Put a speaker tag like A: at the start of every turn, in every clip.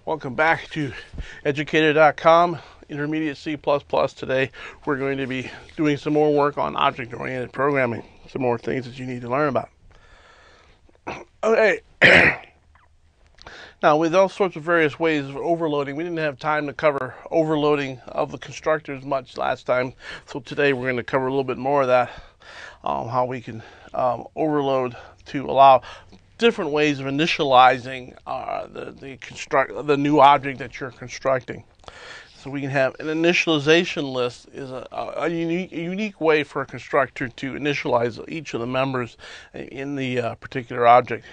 A: Welcome back to Educator.com, Intermediate C++. Today we're going to be doing some more work on object-oriented programming, some more things that you need to learn about. Okay, now with all sorts of various ways of overloading, we didn't have time to cover overloading of the constructors much last time, so today we're going to cover a little bit more of that, how we can overload to allow different ways of initializing the new object that you're constructing. So we can have an initialization list is a unique way for a constructor to initialize each of the members in the particular object.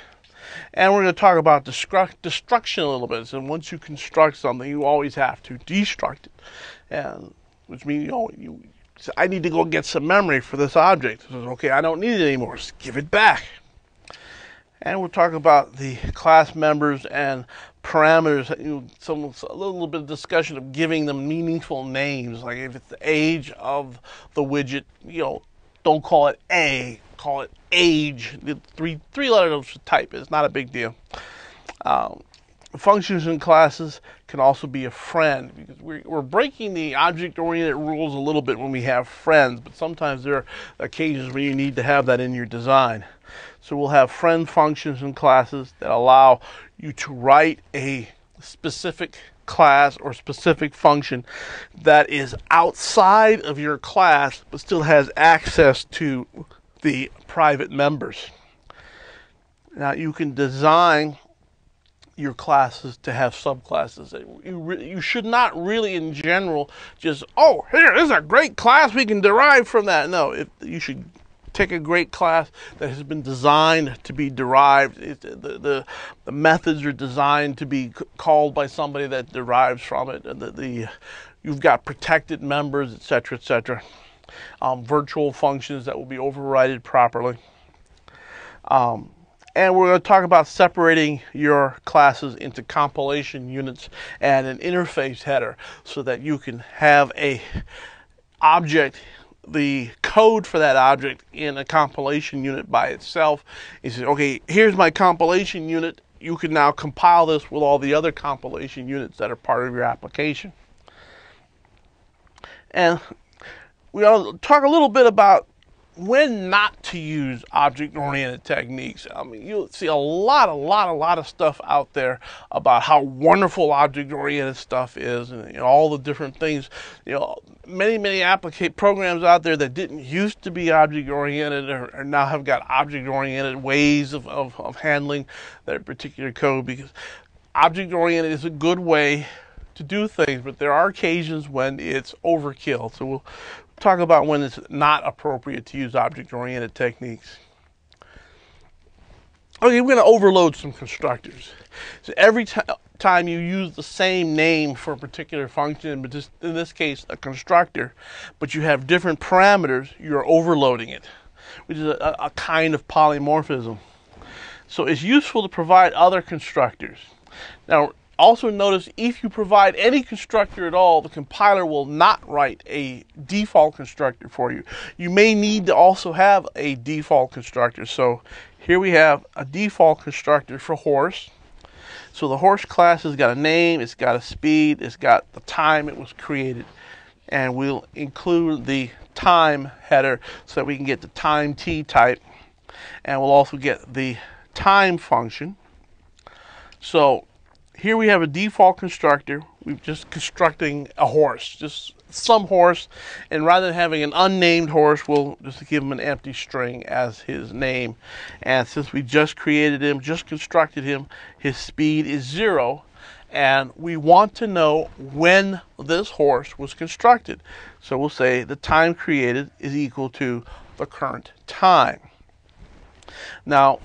A: And we're going to talk about destruction a little bit. So once you construct something, you always have to destruct it, and which means I need to go get some memory for this object. So, okay, I don't need it anymore. Just give it back. And we'll talk about the class members and parameters. A little bit of discussion of giving them meaningful names. Like if it's the age of the widget, don't call it A, call it age. The three letters of type. It's not a big deal. Functions and classes can also be a friend, because we're breaking the object-oriented rules a little bit when we have friends, but sometimes there are occasions where you need to have that in your design. So we'll have friend functions and classes that allow you to write a specific class or specific function that is outside of your class but still has access to the private members. Now you can design your classes to have subclasses. You should not really, in general, just, here's a great class we can derive from that. No, you should take a great class that has been designed to be derived. The methods are designed to be called by somebody that derives from it. You've got protected members, etc., etc. Virtual functions that will be overridden properly. And we're going to talk about separating your classes into compilation units and an interface header so that you can have a object, the code for that object in a compilation unit by itself. You say, okay, here's my compilation unit. You can now compile this with all the other compilation units that are part of your application. And we'll talk a little bit about when not to use object-oriented techniques. I mean, you'll see a lot of stuff out there about how wonderful object-oriented stuff is, and all the different things. Many programs out there that didn't used to be object-oriented or now have got object-oriented ways of handling their particular code, because object-oriented is a good way to do things, but there are occasions when it's overkill. So we'll talk about when it's not appropriate to use object-oriented techniques. Okay, we're going to overload some constructors. So every time you use the same name for a particular function, but just in this case a constructor, but you have different parameters, you're overloading it, which is a kind of polymorphism. So it's useful to provide other constructors. Now, also notice, if you provide any constructor at all, the compiler will not write a default constructor for you. You may need to also have a default constructor. So here we have a default constructor for horse. So the horse class has got a name, it's got a speed, it's got the time it was created. And we'll include the time header so that we can get the time t type. And we'll also get the time function. So here we have a default constructor. We're just constructing a horse, just some horse, and rather than having an unnamed horse, we'll just give him an empty string as his name. And since we just created him, just constructed him, his speed is 0, and we want to know when this horse was constructed. So we'll say the time created is equal to the current time. Now,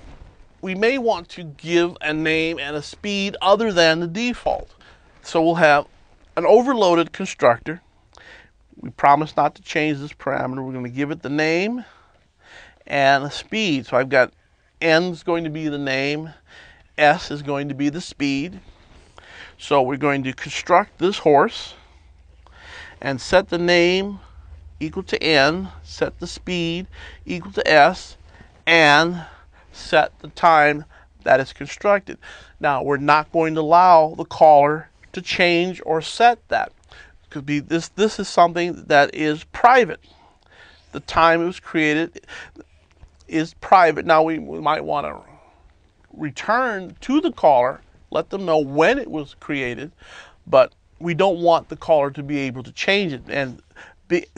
A: we may want to give a name and a speed other than the default. So we'll have an overloaded constructor. We promise not to change this parameter. We're going to give it the name and a speed. So I've got n is going to be the name, s is going to be the speed. So we're going to construct this horse and set the name equal to n, set the speed equal to s, and set the time that is constructed. Now, we're not going to allow the caller to change or set that. This is something that is private. The time it was created is private. Now, we might want to return to the caller, let them know when it was created, but we don't want the caller to be able to change it. And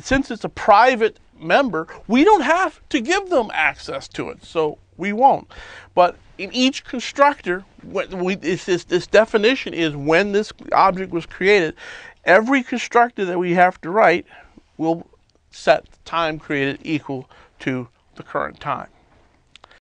A: since it's a private member, we don't have to give them access to it, so we won't. But in each constructor, this definition is when this object was created. Every constructor that we have to write will set the time created equal to the current time.